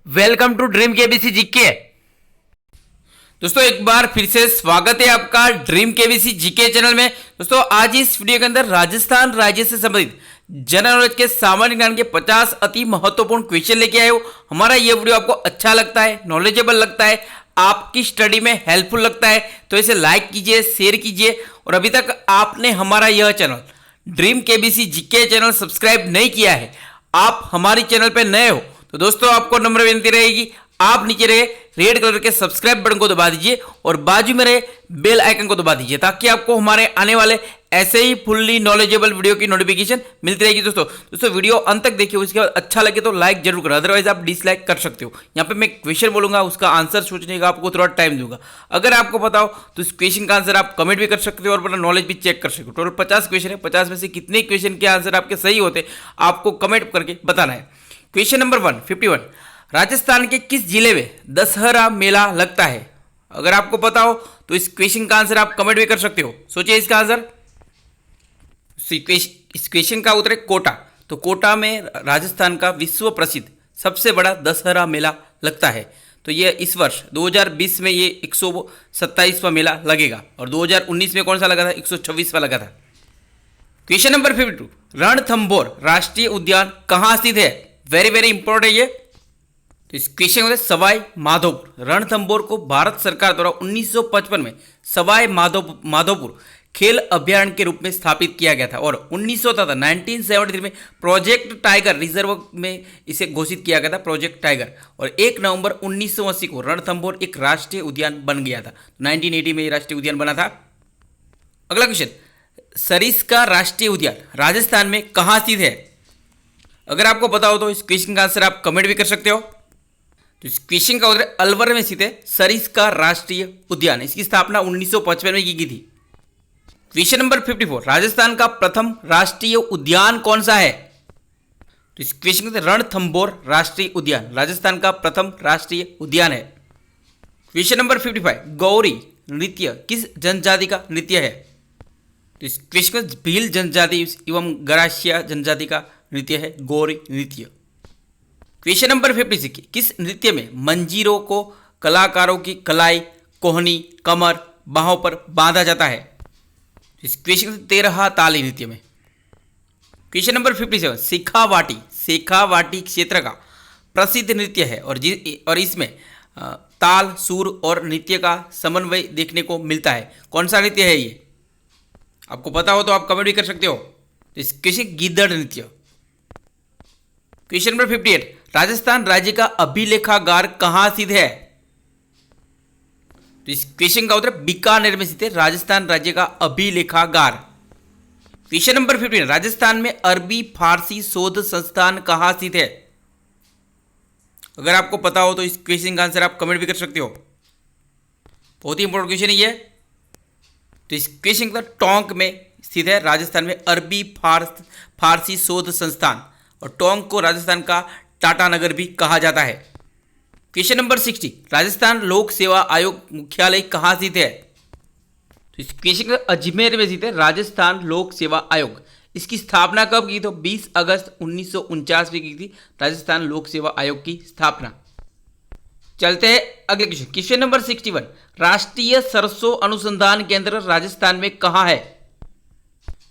Welcome to dream KBC GK. दोस्तों एक बार फिर से स्वागत है आपका ड्रीम केबीसी जीके चैनल में। दोस्तों आज इस वीडियो के अंदर राजस्थान राज्य से संबंधित जनरल नॉलेज के सामान्य ज्ञान के 50 अति महत्वपूर्ण क्वेश्चन लेके आए हो। हमारा ये वीडियो आपको अच्छा लगता है, नॉलेजेबल लगता है, आपकी स्टडी में हेल्पफुल लगता है तो इसे लाइक कीजिए, शेयर कीजिए। और अभी तक आपने हमारा यह channel dream KBC GK channel subscribe नहीं किया है, आप हमारे चैनल पर नए हो तो दोस्तों आपको नम्र विनती रहेगी, आप नीचे रहे रेड कलर के सब्सक्राइब बटन को दबा दीजिए और बाजू में रहे बेल आइकन को दबा दीजिए ताकि आपको हमारे आने वाले ऐसे ही फुल्ली नॉलेजेबल वीडियो की नोटिफिकेशन मिलती रहेगी। दोस्तों वीडियो अंत तक देखिए, उसके बाद अच्छा लगे तो लाइक जरूर करें, अदरवाइज आप डिसलाइक कर सकते हो। यहाँ पे मैं क्वेश्चन बोलूंगा, उसका आंसर सोचने का आपको थोड़ा टाइम दूंगा। अगर आपको पता हो तो इस क्वेश्चन का आंसर आप कमेंट भी कर सकते हो और अपना नॉलेज भी चेक कर सकते हो। टोटल 50 क्वेश्चन है, 50 में से कितने क्वेश्चन के आंसर आपके सही होते आपको कमेंट करके बताना है। क्वेश्चन नंबर 151, राजस्थान के किस जिले में दशहरा मेला लगता है? अगर आपको पता हो तो इस क्वेश्चन का आंसर आप कमेंट भी कर सकते हो। सोचिए इसका आंसर। इस क्वेश्चन का उत्तर है कोटा। तो कोटा में राजस्थान का विश्व प्रसिद्ध सबसे बड़ा दशहरा मेला लगता है। तो ये इस वर्ष 2020 में ये 127वां मेला लगेगा और 2019 में कौन सा लगा था? 126वां लगा था। क्वेश्चन नंबर 52, रणथंभौर राष्ट्रीय उद्यान कहाँ स्थित है? वेरी वेरी इंपॉर्टेंट है ये। तो इस क्वेश्चन में सवाई माधोपुर। रणथंभौर को भारत सरकार द्वारा 1955 में सवाई माधोपुर खेल अभ्यारण्य के रूप में स्थापित किया गया था और 1973 में प्रोजेक्ट टाइगर रिजर्व में इसे घोषित किया गया था, प्रोजेक्ट टाइगर। और 1 नवंबर 1980 को रणथंभौर एक राष्ट्रीय उद्यान बन गया था। 1980 में राष्ट्रीय उद्यान बना था। अगला क्वेश्चन, सरिस्का राष्ट्रीय उद्यान राजस्थान में कहाँ स्थित है? अगर आपको पता हो तो इस क्वेश्चन का आंसर आप कमेंट भी कर सकते हो। तो इस क्वेश्चन का उत्तर अलवर में स्थित है सरिस्का राष्ट्रीय उद्यान। इसकी स्थापना 1955 में की गई थी। क्वेश्चन नंबर 54, राजस्थान का प्रथम राष्ट्रीय उद्यान कौन सा है? तो इस क्वेश्चन का रणथंभौर राष्ट्रीय उद्यान राजस्थान का प्रथम राष्ट्रीय उद्यान है। क्वेश्चन नंबर 55, गौरी नृत्य किस जनजाति का नृत्य है? तो इस क्वेश्चन में भील जनजाति एवं गरासिया जनजाति का नृत्य है गौरी नृत्य। क्वेश्चन नंबर 56, किस नृत्य में मंजीरों को कलाकारों की कलाई, कोहनी, कमर, बाहों पर बांधा जाता है? इस क्वेश्चन 13 ताली नृत्य में। क्वेश्चन नंबर 57, शेखावाटी क्षेत्र का प्रसिद्ध नृत्य है और इसमें ताल, सुर और नृत्य का समन्वय देखने को मिलता है। कौन सा नृत्य है ये? आपको पता हो तो आप कमेंट भी कर सकते हो। तो इस क्वेश्चन गिद्दड़ नृत्य। क्वेश्चन नंबर 58, राजस्थान राज्य का अभिलेखागार कहाँ स्थित है? तो इस क्वेश्चन का उत्तर बीकानेर में स्थित है राजस्थान राज्य का अभिलेखागार। क्वेश्चन नंबर 15, राजस्थान में अरबी फारसी शोध संस्थान कहाँ स्थित है? अगर आपको पता हो तो इस क्वेश्चन का आंसर आप कमेंट भी कर सकते हो। बहुत ही इंपॉर्टेंट क्वेश्चन है ये। तो इस क्वेश्चन का टोंक में स्थित है राजस्थान में अरबी फारसी शोध संस्थान और टोंक को राजस्थान का टाटानगर भी कहा जाता है। क्वेश्चन नंबर 60, राजस्थान लोक सेवा आयोग मुख्यालय कहाँ स्थित है? तो इस क्वेश्चन का अजमेर में स्थित है राजस्थान लोक सेवा आयोग। इसकी स्थापना कब की? तो 20 अगस्त 1949 में की थी राजस्थान लोक सेवा आयोग की स्थापना। चलते हैं अगले क्वेश्चन। क्वेश्चन नंबर 61, राष्ट्रीय सरसों अनुसंधान केंद्र राजस्थान में कहाँ है?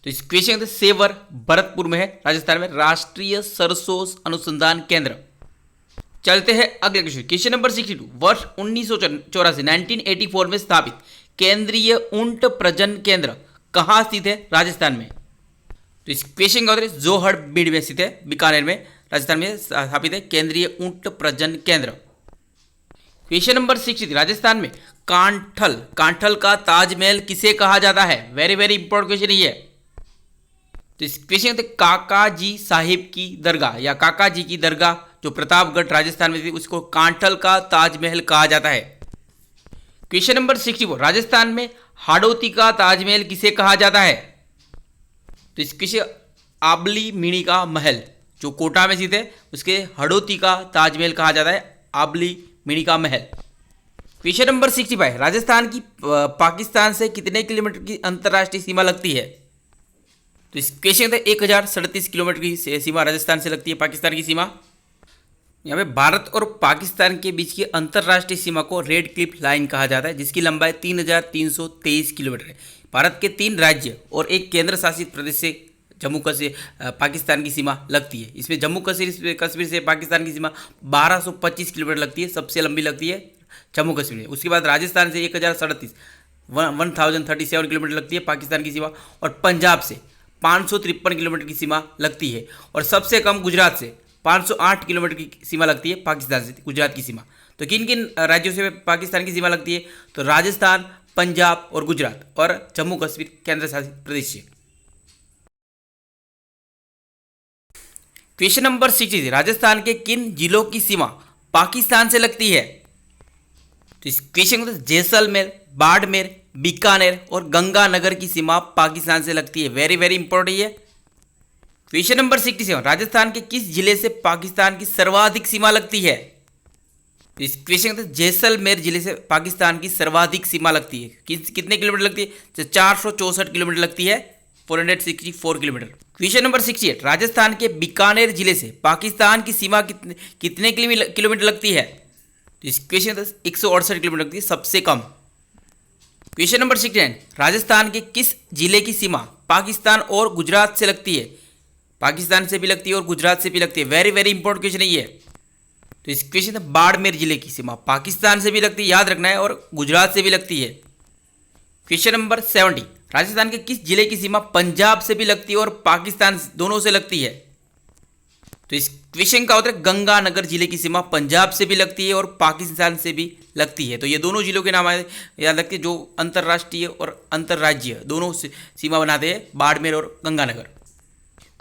तो इस क्वेश्चन के सेवर भरतपुर में है राजस्थान में राष्ट्रीय सरसों अनुसंधान केंद्र। चलते हैं अगले क्वेश्चन। क्वेश्चन नंबर 62, वर्ष 1984 में स्थापित केंद्रीय ऊंट प्रजनन केंद्र कहाँ स्थित है राजस्थान में? तो इस क्वेश्चन का उत्तर जोहड़बीड़ में स्थित है, बीकानेर में राजस्थान में स्थापित है केंद्रीय ऊंट प्रजनन केंद्र। क्वेश्चन नंबर 63, राजस्थान में कांठल का ताजमहल किसे कहा जाता है? वेरी वेरी इंपॉर्टेंट क्वेश्चन ये। तो इस क्वेश्चन काका जी साहिब की दरगाह या काका जी की दरगाह जो प्रतापगढ़ राजस्थान में थी उसको कांठल का ताजमहल कहा जाता है। क्वेश्चन नंबर 64, राजस्थान में हाड़ौती का ताजमहल किसे कहा जाता है? तो इस क्वेश्चन आबली मिणी का महल जो कोटा में स्थित है उसके हाड़ौती का ताजमहल कहा जाता है, आबली मिणी का महल। क्वेश्चन नंबर 65, राजस्थान की पाकिस्तान से कितने किलोमीटर की अंतर्राष्ट्रीय सीमा लगती है? तो इस क्वेश्चन 1037 किलोमीटर की सीमा राजस्थान से लगती है, पाकिस्तान की सीमा। यहाँ पे भारत और पाकिस्तान के बीच की अंतर्राष्ट्रीय सीमा को रेड क्लिफ लाइन कहा जाता है, जिसकी लंबाई 3,323 किलोमीटर है। भारत के 3 राज्य और एक केंद्र शासित प्रदेश से जम्मू कश्मीर पाकिस्तान की सीमा लगती है। इसमें जम्मू कश्मीर से पाकिस्तान की सीमा 1225 किलोमीटर लगती है, सबसे लंबी लगती है जम्मू कश्मीर में। उसके बाद राजस्थान से 1037 किलोमीटर लगती है पाकिस्तान की सीमा, और पंजाब से 553 किलोमीटर की सीमा लगती है, और सबसे कम गुजरात से 508 किलोमीटर की सीमा लगती है पाकिस्तान से गुजरात की सीमा। तो किन किन राज्यों से पाकिस्तान की सीमा लगती है? तो राजस्थान, पंजाब और गुजरात, और जम्मू कश्मीर केंद्र शासित प्रदेश से। क्वेश्चन नंबर 60, राजस्थान के किन जिलों की सीमा पाकिस्तान से लगती है? तो इस क्वेश्चन को जैसलमेर, बाड़मेर, बीकानेर और गंगानगर की सीमा पाकिस्तान से लगती है। वेरी वेरी इंपॉर्टेंट है। क्वेश्चन नंबर 67, राजस्थान के किस जिले से पाकिस्तान की सर्वाधिक सीमा लगती है? तो इस क्वेश्चन को जैसलमेर जिले से पाकिस्तान की सर्वाधिक सीमा लगती है। कितने किलोमीटर लगती है? तो 464 किलोमीटर लगती है, 464 किलोमीटर। क्वेश्चन नंबर 68, राजस्थान के बीकानेर जिले से पाकिस्तान की सीमा कितने किलोमीटर लगती है? तो इस क्वेश्चन 168 किलोमीटर लगती है, सबसे कम। क्वेश्चन नंबर 69, राजस्थान के किस जिले की सीमा पाकिस्तान और गुजरात से लगती है? पाकिस्तान से भी लगती है और गुजरात से भी लगती है। वेरी वेरी इंपॉर्टेंट क्वेश्चन है ये। तो इस क्वेश्चन बाड़मेर जिले की सीमा पाकिस्तान से भी लगती है, याद रखना है, और गुजरात से भी लगती है। क्वेश्चन नंबर 70, राजस्थान के किस जिले की सीमा पंजाब से भी लगती है और पाकिस्तान दोनों से लगती है? तो इस क्वेश्चन का उत्तर गंगानगर जिले की सीमा पंजाब से भी लगती है और पाकिस्तान से भी लगती है। तो ये दोनों जिलों के नाम याद रखिए, जो अंतर्राष्ट्रीय और अंतर्राज्यीय दोनों सीमा बनाते हैं, बाड़मेर और गंगानगर।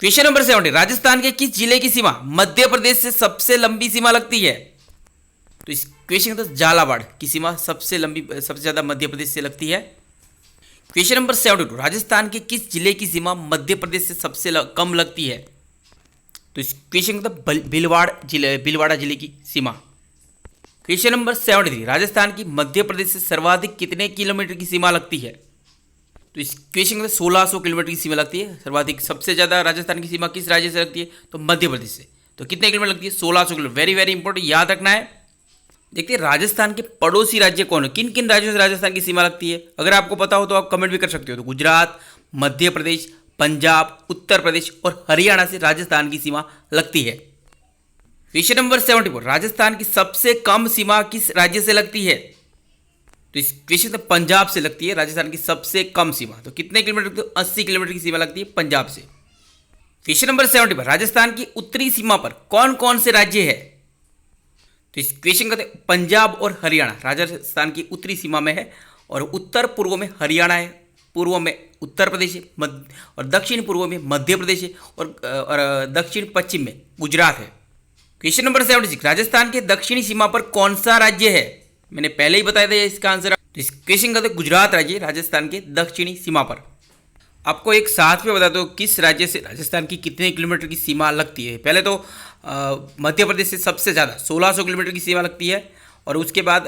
क्वेश्चन नंबर 70, राजस्थान के किस जिले की सीमा मध्य प्रदेश से सबसे लंबी सीमा लगती है? तो इस क्वेश्चन तो झालावाड़ की सीमा सबसे ज्यादा मध्य प्रदेश से लगती है। क्वेश्चन नंबर 72, राजस्थान के किस जिले की सीमा मध्य प्रदेश से सबसे कम लगती है? तो इस क्वेश्चन का भीलवाड़ा जिले की सीमा। क्वेश्चन नंबर 73, राजस्थान की मध्य प्रदेश से सर्वाधिक कितने किलोमीटर की सीमा लगती है? तो इस क्वेश्चन में 1600 किलोमीटर की सीमा लगती है। सर्वाधिक सबसे ज़्यादा राजस्थान की सीमा किस राज्य से लगती है? तो मध्य प्रदेश से। तो कितने किलोमीटर लगती है? 1600 किलोमीटर। वेरी वेरी इंपॉर्टेंट, याद रखना है। देखते हैं राजस्थान के पड़ोसी राज्य कौन है, किन किन राज्यों से राजस्थान की सीमा लगती है। अगर आपको पता हो तो आप कमेंट भी कर सकते हो। तो गुजरात, मध्य प्रदेश, पंजाब, उत्तर प्रदेश और हरियाणा से राजस्थान की सीमा लगती है। क्वेश्चन नंबर 74, राजस्थान की सबसे कम सीमा किस राज्य से लगती है? तो इस क्वेश्चन में पंजाब से लगती है राजस्थान की सबसे कम सीमा। तो कितने किलोमीटर? तो 80 किलोमीटर की सीमा लगती है पंजाब से। क्वेश्चन नंबर 75, राजस्थान की उत्तरी सीमा पर कौन कौन से राज्य है? तो इस क्वेश्चन का पंजाब और हरियाणा राजस्थान की उत्तरी सीमा में है, और उत्तर पूर्व में हरियाणा है, पूर्व में उत्तर प्रदेश है, और दक्षिण पूर्व में मध्य प्रदेश है, और दक्षिण पश्चिम में गुजरात है। क्वेश्चन नंबर 76, राजस्थान के दक्षिणी सीमा पर कौन सा राज्य है? मैंने पहले ही बताया था इसका आंसर। तो इस क्वेश्चन का तो गुजरात राज्य राजस्थान के दक्षिणी सीमा पर। आपको एक साथ में बता दो किस राज्य से राजस्थान की कितने किलोमीटर की सीमा लगती है। पहले तो मध्य प्रदेश से सबसे ज़्यादा 1600 किलोमीटर की सीमा लगती है, और उसके बाद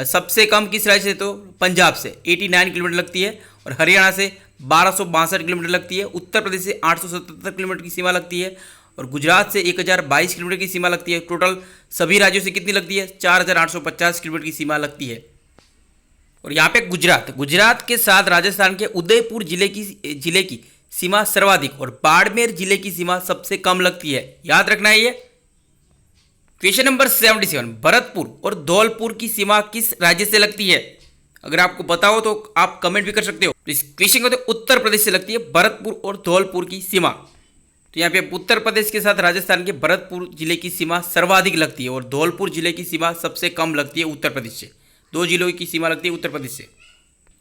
सबसे कम किस राज्य से? तो पंजाब से 89 किलोमीटर लगती है, और हरियाणा से 1262 किलोमीटर लगती है, उत्तर प्रदेश से 877 किलोमीटर की सीमा लगती है, और गुजरात से 1022 किलोमीटर की सीमा लगती है। टोटल सभी राज्यों से कितनी लगती है? 4850 किलोमीटर की सीमा लगती है। और यहाँ पे गुजरात के साथ राजस्थान के उदयपुर जिले की सीमा सर्वाधिक, और बाड़मेर जिले की सीमा सबसे कम लगती है। याद रखना है ये। क्वेश्चन नंबर 77, भरतपुर और धौलपुर की सीमा किस राज्य से लगती है? अगर आपको पता हो तो आप कमेंट भी कर सकते हो। तो इस क्वेश्चन को उत्तर प्रदेश से लगती है भरतपुर और धौलपुर की सीमा। तो यहाँ पे उत्तर प्रदेश के साथ राजस्थान के भरतपुर जिले की सीमा सर्वाधिक लगती है, और धौलपुर जिले की सीमा सबसे कम लगती है उत्तर प्रदेश से। 2 जिलों की सीमा लगती है उत्तर प्रदेश से।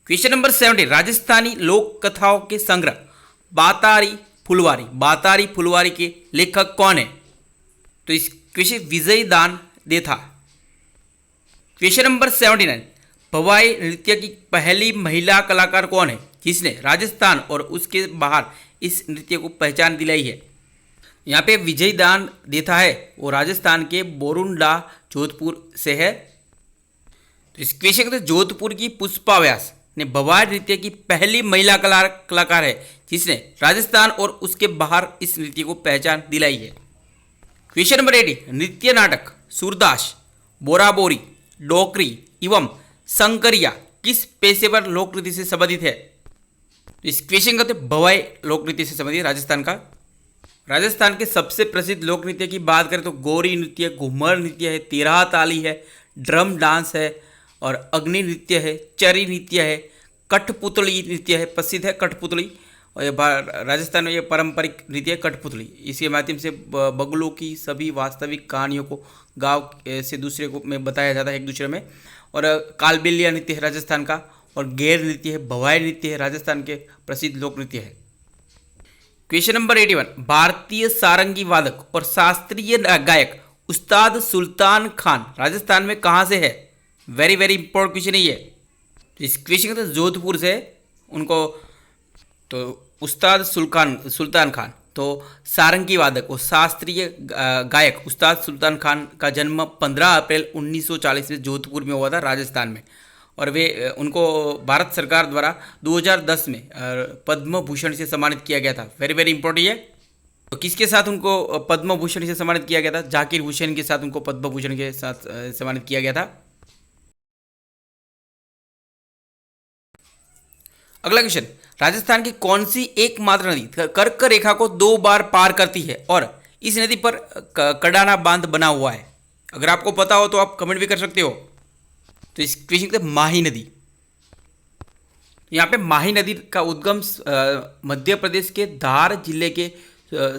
क्वेश्चन नंबर 70, राजस्थानी लोक कथाओं के संग्रह बातारी फुलवारी के लेखक कौन है? तो इस क्वेश्चन विजय दान देथा। क्वेश्चन नंबर 79, भवाई नृत्य की पहली महिला कलाकार कौन है जिसने राजस्थान और उसके बाहर इस नृत्य को पहचान दिलाई है? यहाँ पे विजय दान देथा है, वो राजस्थान के बोरुंडा जोधपुर से है। तो इस क्वेश्चन के जोधपुर की पुष्पा व्यास ने भवाई नृत्य की पहली महिला कलाकार है जिसने राजस्थान और उसके बाहर इस नृत्य को पहचान दिलाई है। क्वेश्चन नंबर 80, नृत्य नाटक सूरदास, बोराबोरी, डोकरी एवं संकरिया किस पेशेवर लोक नृत्य से संबंधित है? इस क्वेश्चन का भवाई लोक नृत्य से संबंधित राजस्थान का। राजस्थान के सबसे प्रसिद्ध लोक नृत्य की बात करें तो गौरी नृत्य, घूमर नृत्य है, तिरहा ताली है, ड्रम डांस है और अग्नि नृत्य है, चरी नृत्य है, कठपुतली नृत्य है, प्रसिद्ध है कठपुतली। और ये राजस्थान में ये पारंपरिक नृत्य है कठपुतली। इसके माध्यम से बगुलों की सभी वास्तविक कहानियों को गांव से दूसरे को में बताया जाता है एक दूसरे में। और कालबेलिया नृत्य है राजस्थान का, और गैर नृत्य है, भवाई नृत्य है, राजस्थान के प्रसिद्ध लोक नृत्य है। क्वेश्चन नंबर 81, भारतीय सारंगी वादक और शास्त्रीय गायक उस्ताद सुल्तान खान राजस्थान में कहाँ से है? वेरी वेरी इंपॉर्टेंट क्वेश्चन है ये। तो इस क्वेश्चन का जोधपुर से उनको, तो उस्ताद सुल्तान खान, तो सारंगी वादक और शास्त्रीय गायक उस्ताद सुल्तान खान का जन्म 15 अप्रैल 1940 में जोधपुर में हुआ था राजस्थान में। और वे उनको भारत सरकार द्वारा 2010 में पद्म भूषण से सम्मानित किया गया था। वेरी वेरी इंपॉर्टेंट है। तो किसके साथ उनको पद्म भूषण से सम्मानित किया गया था? जाकिर हुसैन के साथ उनको पद्म भूषण के साथ सम्मानित किया गया था। अगला क्वेश्चन, राजस्थान की कौन सी एकमात्र नदी कर्क रेखा को 2 बार पार करती है और इस नदी पर कडाना बांध बना हुआ है? अगर आपको पता हो तो आप कमेंट भी कर सकते हो। तो इस क्वेश्चन के माही नदी, यहाँ पे माही नदी का उद्गम मध्य प्रदेश के धार जिले के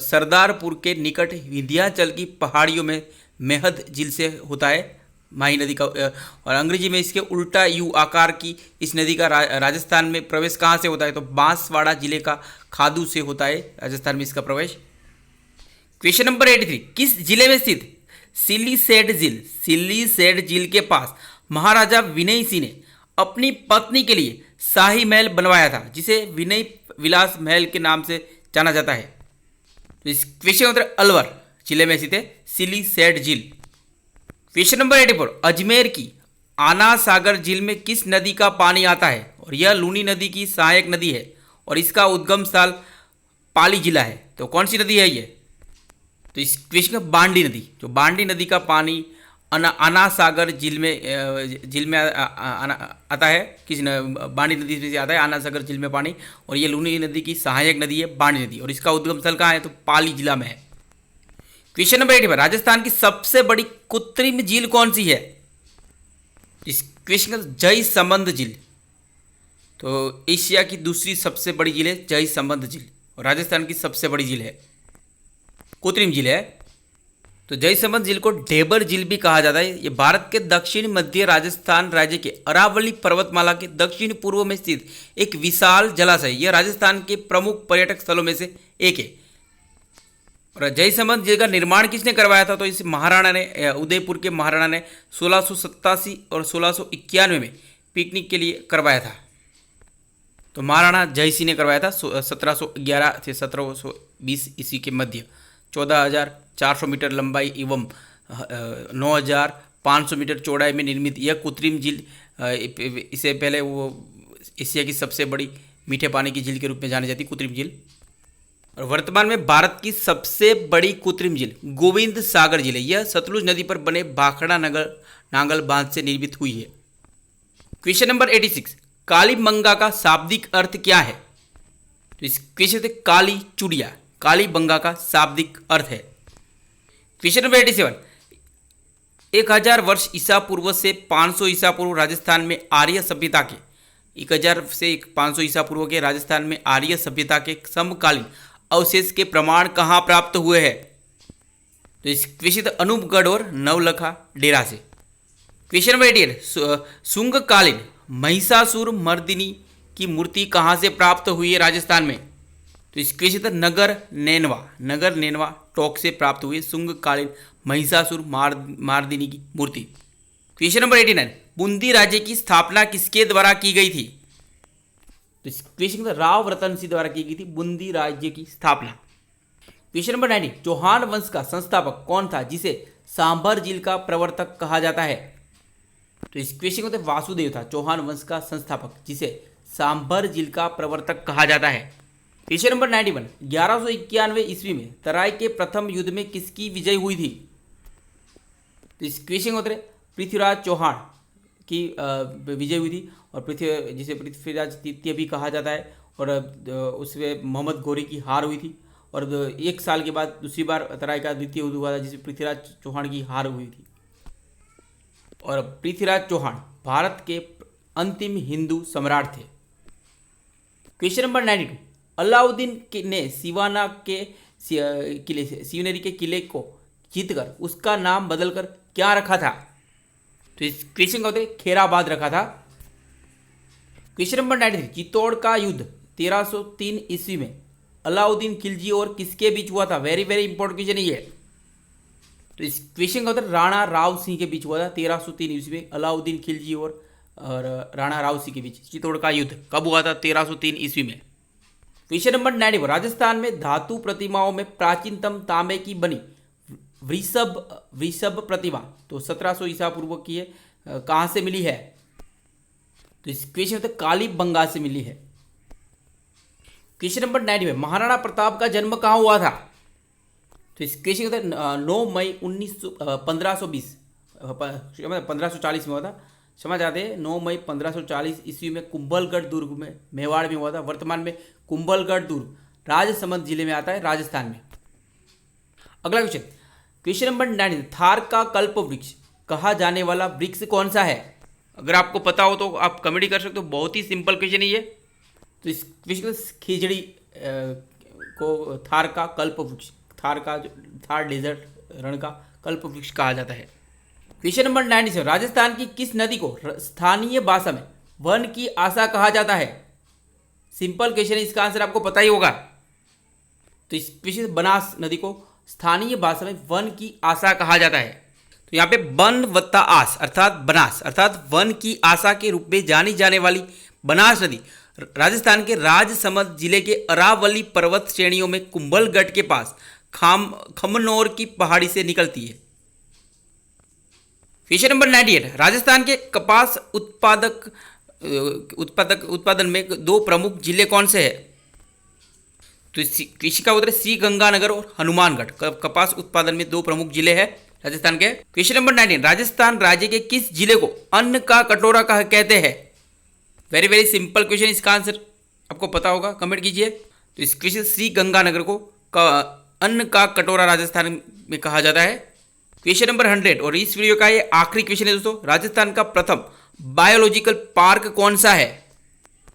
सरदारपुर के निकट विंध्याचल की पहाड़ियों में मेहद झील से होता है माही नदी का। और अंग्रेजी में इसके उल्टा यू आकार की इस नदी का राजस्थान में प्रवेश कहाँ से होता है? तो बांसवाड़ा जिले का खादू से होता है राजस्थान में इसका प्रवेश। क्वेश्चन नंबर 83, किस जिले में स्थित सिल्लीसेड झील के पास महाराजा विनय सिंह ने अपनी पत्नी के लिए शाही महल बनवाया था, जिसे विनय विलास महल के नाम से जाना जाता है? तो इस क्वेश्चन उत्तर अलवर जिले में स्थित है सिल्लीसेड झील। क्वेश्चन नंबर 84, अजमेर की आना सागर झील में किस नदी का पानी आता है? और यह लूनी नदी की सहायक नदी है और इसका उद्गम स्थल पाली जिला है। तो कौन सी नदी है ये? तो इस क्वेश्चन का बांडी नदी, जो बांडी नदी का पानी आना सागर झील में आता है। किस बांडी नदी से आता है आना सागर झील में पानी, और ये लूनी नदी की सहायक नदी है बांडी नदी, और इसका उद्गम स्थल कहाँ है? तो पाली जिला में है। क्वेश्चन नंबर 85, राजस्थान की सबसे बड़ी कृत्रिम झील कौन सी है? इस क्वेश्चन का जयसंबंध झील, तो एशिया की दूसरी सबसे बड़ी झील है जयसंबंध झील, और राजस्थान की सबसे बड़ी झील है, कृत्रिम झील है। तो जयसंबंध झील को ढेबर झील भी कहा जाता है। ये भारत के दक्षिण मध्य राजस्थान राज्य के अरावली पर्वतमाला के दक्षिण पूर्व में स्थित एक विशाल जलाशय, यह राजस्थान के प्रमुख पर्यटक स्थलों में से एक है। और जयसंबंध झील का निर्माण किसने करवाया था? तो इस महाराणा ने, उदयपुर के महाराणा ने 1687 और 1691 में पिकनिक के लिए करवाया था। तो महाराणा जयसिंह ने करवाया था 1711 से 1720 ईस्वी के मध्य। 14,400 मीटर लंबाई एवं 9,500 मीटर चौड़ाई में निर्मित यह कृत्रिम झील इससे पहले वो एशिया की सबसे बड़ी मीठे पानी की झील के रूप में जानी जाती कृत्रिम झील। और वर्तमान में भारत की सबसे बड़ी कृत्रिम झील गोविंद सागर झील है। यह सतलुज नदी पर बने भाखड़ा नांगल बांध से निर्मित हुई है। क्वेश्चन नंबर 86, कालीबंगा का शाब्दिक अर्थ क्या है? तो इस क्वेश्चन से काली चुड़िया, कालीबंगा का शाब्दिक अर्थ है। क्वेश्चन नंबर 87, 1000 वर्ष ईसा पूर्व से 500 ईसा पूर्व राजस्थान में आर्य सभ्यता के 1000 से 500 ईसा पूर्व के राजस्थान में आर्य सभ्यता के समकालीन अवशेष के प्रमाण कहाँ प्राप्त हुए हैं? तो इस क्वेश्चन अनूपगढ़ और नवलखा डेरा से। क्वेश्चन नंबर 88, शुंगकालीन महिषासुर मर्दिनी की मूर्ति कहाँ से प्राप्त हुई है राजस्थान में? तो इस क्वेश्चन नगर नेनवा टोक से प्राप्त हुई शुंगकालीन महिषासुर मार्दिनी की मूर्ति। क्वेश्चन नंबर 89, बूंदी राज्य की स्थापना किसके द्वारा की गई थी? तो इस क्वेश्चन राव रतन सिंह द्वारा की गई थी बूंदी राज्य की स्थापना। क्वेश्चन नंबर 90, चौहान वंश का संस्थापक कौन था जिसे सांभर झील का प्रवर्तक कहा जाता है? तो इस क्वेश्चन को वासुदेव था चौहान वंश का संस्थापक, जिसे सांभर झील का प्रवर्तक कहा जाता है। क्वेश्चन नंबर 91, 1191 ईस्वी में तराई के प्रथम युद्ध में किसकी विजय हुई थी? तो इस क्वेश्चन का उत्तर है पृथ्वीराज चौहान की विजय हुई थी, और जिसे पृथ्वीराज द्वितीय भी कहा जाता है, और उसमें मोहम्मद गौरी की हार हुई थी, और 1 साल के बाद दूसरी बार तराई का द्वितीय युद्ध हुआ था जिसमें पृथ्वीराज चौहान की हार हुई थी। और पृथ्वीराज चौहान भारत के अंतिम हिंदू सम्राट थे। क्वेश्चन नंबर 92, अलाउद्दीन ने सिवाना के किले शिवनेरी के किले को जीतकर उसका नाम बदलकर क्या रखा था? तो इस क्वेश्चन का उत्तर खेराबाद रखा था। क्वेश्चन नंबर 93, चित्तौड़ का युद्ध 1303 ईस्वी में अलाउद्दीन खिलजी और किसके बीच हुआ था? वेरी वेरी इंपॉर्टेंट क्वेश्चन है ये। तो इस क्वेश्चन का उत्तर राणा राव सिंह के बीच हुआ था 1303 ईस्वी में अलाउद्दीन खिलजी और राणा राव सिंह के बीच चित्तौड़ का युद्ध कब हुआ था? 1303 ईस्वी में। क्वेश्चन नंबर 94, राजस्थान में धातु प्रतिमाओं में प्राचीनतम तांबे की बनी वृषभ प्रतिमा तो 1700 ईसा पूर्व की है, कहाँ से मिली है? तो इस क्वेश्चन में कालीबंगा से मिली है। क्वेश्चन नंबर 95, महाराणा प्रताप का जन्म कहाँ हुआ था? तो इस क्वेश्चन का 9 मई 1520 1540 में हुआ था, समझ आते हैं 9 मई 1540 ईस्वी में कुंभलगढ़ दुर्ग में मेवाड़ में हुआ था। वर्तमान में कुंभलगढ़ दुर्ग राजसमंद जिले में आता है, राजस्थान में। अगला क्वेश्चन, क्वेश्चन नंबर 9, थार का कल्प वृक्ष कहा जाने वाला वृक्ष कौन सा है? अगर आपको पता हो तो आप कमेंट कर सकते हो, बहुत ही सिंपल क्वेश्चन है ये। तो इस क्वेश्चन खिजड़ी को थार का कल्प वृक्ष, थार डेजर्ट रण का कल्प वृक्ष कहा जाता है। क्वेश्चन नंबर 97, राजस्थान की किस नदी को स्थानीय भाषा में वन की आशा कहा जाता है? सिंपल क्वेश्चन है, इसका आंसर आपको पता ही होगा। तो इस क्वेश्चन बनास नदी को स्थानीय भाषा में वन की आशा कहा जाता है। तो यहाँ पे वन वत्ता आस अर्थात बनास अर्थात वन की आशा के रूप में जानी जाने वाली बनास नदी राजस्थान के राजसमंद जिले के अरावली पर्वत श्रेणियों में कुंभलगढ़ के पास खमनोर की पहाड़ी से निकलती है। क्वेश्चन नंबर 98, राजस्थान के कपास उत्पादन में 2 प्रमुख जिले कौन से हैं? तो कृषि का उत्तर श्री गंगानगर और हनुमानगढ़ कपास उत्पादन में 2 प्रमुख जिले हैं राजस्थान के। क्वेश्चन नंबर 19, राजस्थान राज्य के किस जिले को अन्न का कटोरा कहते हैं? वेरी वेरी सिंपल क्वेश्चन, इसका आंसर आपको पता होगा, कमेंट कीजिए। तो इस क्वेश्चन श्री गंगानगर को अन्न का कटोरा राजस्थान में कहा जाता है। क्वेश्चन नंबर 100 और इस वीडियो का ये आखिरी क्वेश्चन है दोस्तों, राजस्थान का प्रथम बायोलॉजिकल पार्क कौन सा है?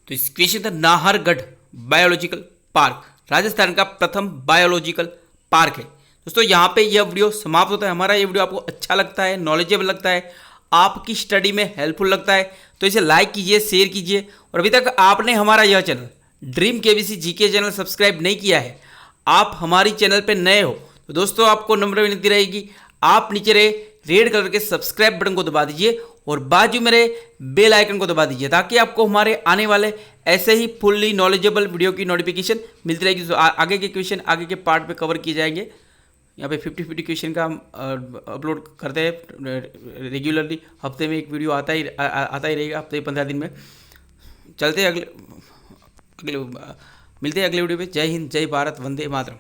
तो इस क्वेश्चन था नाहरगढ़ बायोलॉजिकल पार्क राजस्थान का प्रथम बायोलॉजिकल पार्क है। दोस्तों यहाँ पे यह वीडियो समाप्त होता है। हमारा ये वीडियो आपको अच्छा लगता है, नॉलेजेबल लगता है, आपकी स्टडी में हेल्पफुल लगता है तो इसे लाइक कीजिए, शेयर कीजिए। और अभी तक आपने हमारा यह channel dream KBC GK channel subscribe नहीं किया है, आप हमारी चैनल पर नए हो तो दोस्तों आपको नम्र विनती रहेगी, आप नीचे रहे रेड कलर के सब्सक्राइब बटन को दबा दीजिए और बाजू में रहे बेल आइकन को दबा दीजिए ताकि आपको हमारे आने वाले ऐसे ही फुल्ली नॉलेजेबल वीडियो की नोटिफिकेशन मिलती रहेगी। तो आगे के क्वेश्चन आगे के पार्ट पे कवर किए जाएंगे। यहाँ पे 50-50 क्वेश्चन का हम अपलोड करते हैं रेगुलरली, हफ्ते में एक वीडियो आता ही रहेगा, हफ्ते 15 दिन में। चलते अगले मिलते हैं अगले वीडियो पे। जय हिंद, जय भारत, वंदे मातरम।